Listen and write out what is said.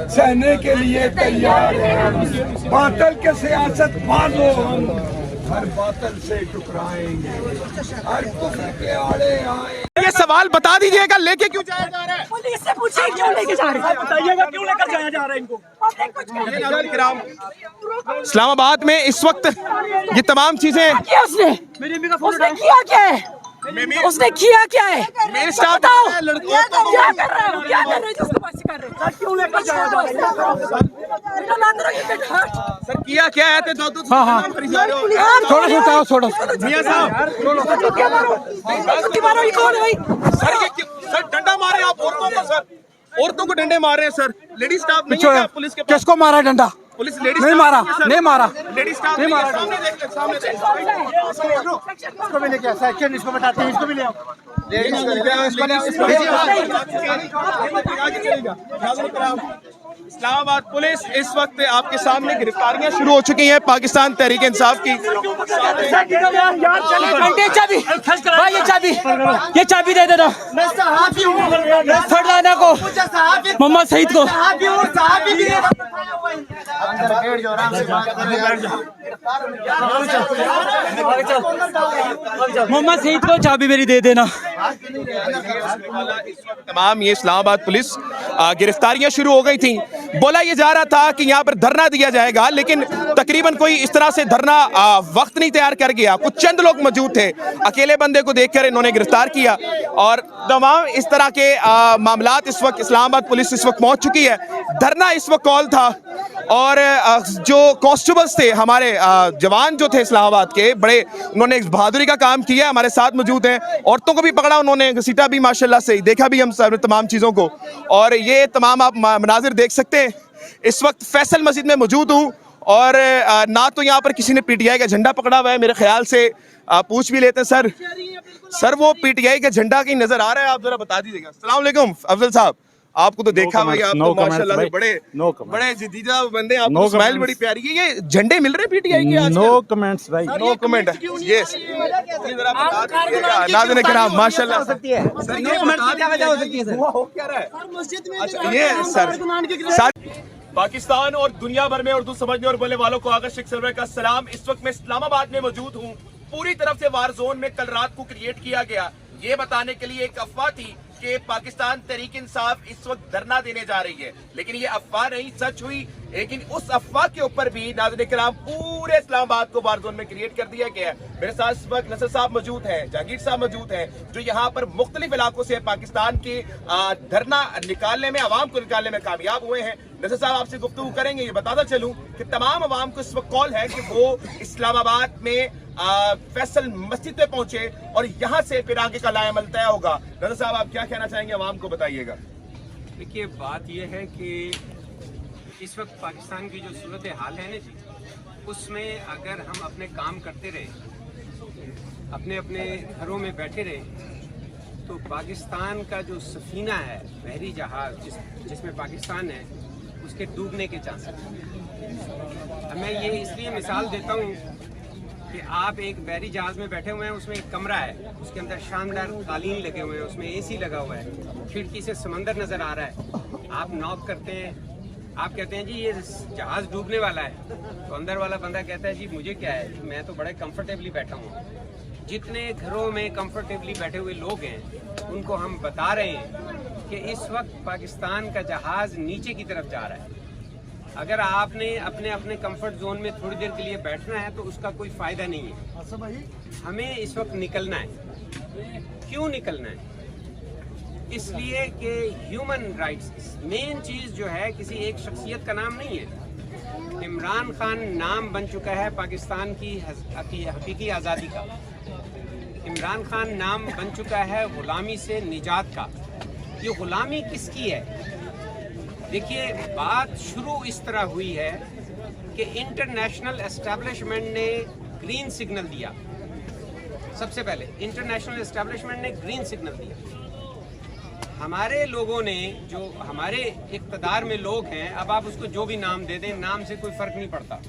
सहने के लिए तैयार हैं। बातल के सियासत बाजो हम हर बातल से टकराएंगे, हर कुफ्र के आड़े आए। ये सवाल बता दीजिएगा, लेके क्यों जाया जा रहा है? पुलिस से पूछिए क्यों लेके जा रहे हैं, बताइएगा क्यों लेकर जाया जा रहा है इनको। इस्लामाबाद में इस वक्त ये तमाम चीजें क्या उसने किया क्या है, उसने किया क्या है, मेरे साथ बताओ लड़कियों क्या कर रहे हो, क्या कर रहे हो, जिसको बस कर रहे हो, क्यों लेकर जाया जा रहा है। सर किया क्या है? तो हाँ थोड़ा मियां साहब मारो, ये कौन है भाई? सर डंडा मारे आप औरतों को, सर औरतों को डंडे मार रहे हैं सर। लेडीज स्टाफ नहीं है क्या पुलिस के पास? किसको मारा डंडा? पुलिस लेडीज नहीं मारा, नहीं मारा, लेडीज स्टाफ नहीं मारा। सामने देख, सामने देख। इसको भी लेके आ, सेक्शन इसको बताते हैं, इसको भी ले आओ। इस्लामाबाद पुलिस इस वक्त आपके सामने गिरफ्तारियां शुरू हो चुकी हैं पाकिस्तान तहरीक इंसाफ की। चाबी भाई, ये चाबी दे देना फरदाना को, मोहम्मद सईद को। मोहम्मद सईद को चाबी मेरी दे देना। तमाम ये इस्लामाबाद पुलिस गिरफ्तारियां शुरू हो गई थी। बोला ये जा रहा था कि यहाँ पर धरना दिया जाएगा, लेकिन तकरीबन कोई इस तरह से धरना वक्त नहीं तैयार कर गया। कुछ चंद लोग मौजूद थे, अकेले बंदे को देखकर इन्होंने गिरफ्तार किया और तमाम इस तरह के मामलात इस वक्त इस्लामाबाद पुलिस इस वक्त पहुंच चुकी है। धरना इस वक्त कॉल था और जो कॉन्स्टेबल्स थे हमारे जवान जो थे इस्लामाबाद के, बड़े उन्होंने बहादुरी का काम किया, हमारे साथ मौजूद हैं। औरतों को भी पकड़ा उन्होंने, घसीटा भी माशाल्लाह से, देखा भी हम सब तमाम चीज़ों को। और ये तमाम आप मनाजिर देख सकते हैं। इस वक्त फैसल मस्जिद में मौजूद हूँ और ना तो यहाँ पर किसी ने पीटीआई का झंडा पकड़ा हुआ है, मेरे ख्याल से पूछ भी लेते हैं सर वो पीटीआई का झंडा कहीं नजर आ रहा है? आप जरा बता दीजिएगा। अस्सलाम वालेकुम अफजल साहब, आपको तो देखा भाई, आप तो माशाल्लाह से बड़े जिद्दीजा बंदे, आपको स्माइल बड़ी प्यारी है। ये झंडे मिल रहे हैं पीटीआई के आज? नो कमेंट्स भाई, नो कमेंट। यस नाज़रीन किराम माशाल्लाह सर, ये बता क्या वजह हो सकती है सर? हो क्या रहा है ये सर? पाकिस्तान और दुनिया भर में उर्दू समझने और बोलने वालों को आगा शेख सरवर का सलाम। इस वक्त मैं इस्लामाबाद में मौजूद हूँ। पूरी तरफ से वार जोन में कल रात को क्रिएट किया गया, ये बताने के लिए एक अफवाह थी कि पाकिस्तान तहरीक इंसाफ इस वक्त धरना देने जा रही है, लेकिन ये अफवाह नहीं, सच हुई। लेकिन उस अफवाह के ऊपर भी नाज़रीन किराम पूरे इस्लामाबाद को वार जोन में क्रिएट कर दिया गया है। मेरे साथ इस वक्त नसर साहब मौजूद हैं, जहांगीर साहब मौजूद हैं, जो यहाँ पर मुख्तलिफ इलाकों से पाकिस्तान के धरना निकालने में, आवाम को निकालने में कामयाब हुए हैं। नसर साहब आपसे गुफ्तगू करेंगे। ये बताता चलूं कि तमाम आवाम को इस वक्त कॉल है कि वो इस्लामाबाद में फैसल मस्जिद पे पहुंचे और यहाँ से फिर आगे का लाएमल तय होगा। नसर साहब आप क्या कहना चाहेंगे, आवाम को बताइएगा। देखिए बात यह है कि इस वक्त पाकिस्तान की जो सूरत हाल है ना जी, उसमें अगर हम अपने काम करते रहे, अपने अपने घरों में बैठे रहे, तो पाकिस्तान का जो सफीना है, बहरी जहाज जिसमें पाकिस्तान है, उसके डूबने के चांसेस हैं। मैं ये इसलिए मिसाल देता हूँ कि आप एक बहरी जहाज में बैठे हुए हैं, उसमें एक कमरा है, उसके अंदर शानदार कालीन लगे हुए हैं, उसमें एसी लगा हुआ है, खिड़की से समंदर नज़र आ रहा है। आप नॉक करते हैं, आप कहते हैं जी ये जहाज डूबने वाला है, तो अंदर वाला बंदा कहता है जी मुझे क्या है, मैं तो बड़े कंफर्टेबली बैठा हूँ। जितने घरों में कंफर्टेबली बैठे हुए लोग हैं, उनको हम बता रहे हैं कि इस वक्त पाकिस्तान का जहाज नीचे की तरफ जा रहा है। अगर आपने अपने अपने कंफर्ट जोन में थोड़ी देर के लिए बैठना है तो उसका कोई फायदा नहीं है। हमें इस वक्त निकलना है। क्यों निकलना है? इसलिए कि ह्यूमन राइट्स मेन चीज़ जो है किसी एक शख्सियत का नाम नहीं है। इमरान खान नाम बन चुका है पाकिस्तान की हकीकी आज़ादी का। इमरान खान नाम बन चुका है गुलामी से निजात का। ये गुलामी किसकी है? देखिए बात शुरू इस तरह हुई है कि इंटरनेशनल एस्टेब्लिशमेंट ने ग्रीन सिग्नल दिया। सबसे पहले इंटरनेशनल एस्टेब्लिशमेंट ने ग्रीन सिग्नल दिया। हमारे लोगों ने, जो हमारे इक़्तिदार में लोग हैं, अब आप उसको जो भी नाम दे दें, नाम से कोई फ़र्क नहीं पड़ता।